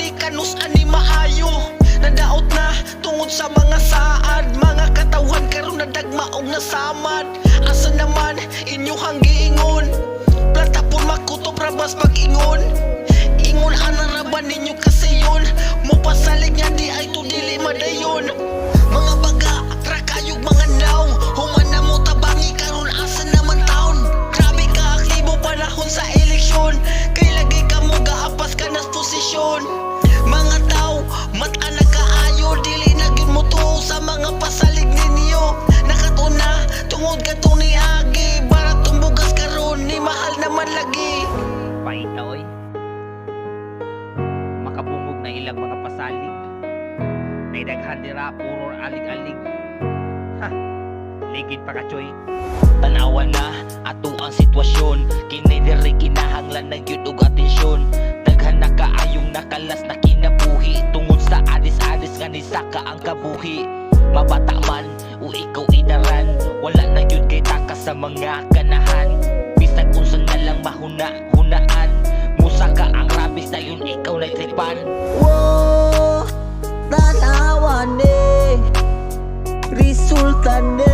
ani kanus ani maayo. Nadaot na tungod sa mga saad, mga katawan karon nadagmaog na samad. Asa naman inyuhang giingon, plataporma kutob rabas pag-ingon. Ingon ana raban ninyo kasayon, mopasalig nga di ay to dili madayon. Mga baga ra kayog mga naw, human na mo tabangi karon asa naman taon. Grabe ka aktibo panahon sa eleksyon, kay lagi ka mo gaapas ka nas posisyon. Mga tao mata na kaayo, dili na gyud mo tuo sa mga pasalig ninyo. Nakatuna tungod ka to ni agi, barat tumbugas karon ni mahal naman lagi. Paita oy, makabungog na ilang mga pasalig, naidaghan dira puro alig-alig. Ha, ligid pa ka choy. Tanawa na ato ang sitwasyon, kini diri kinahanglan na gyud og atensyon. Daghan na kaayong nakalas na kinabuhi, tungod sa adis-adis nga ni saka ang kabuhi. Mabata man o ikaw inaran, wala na gyud kay taka sa mga ganahan. Bisag unsa na lang mahuna-hunaan, musaka ang rabis na yun ikaw na tripan. Wow, tanawa ni resulta ni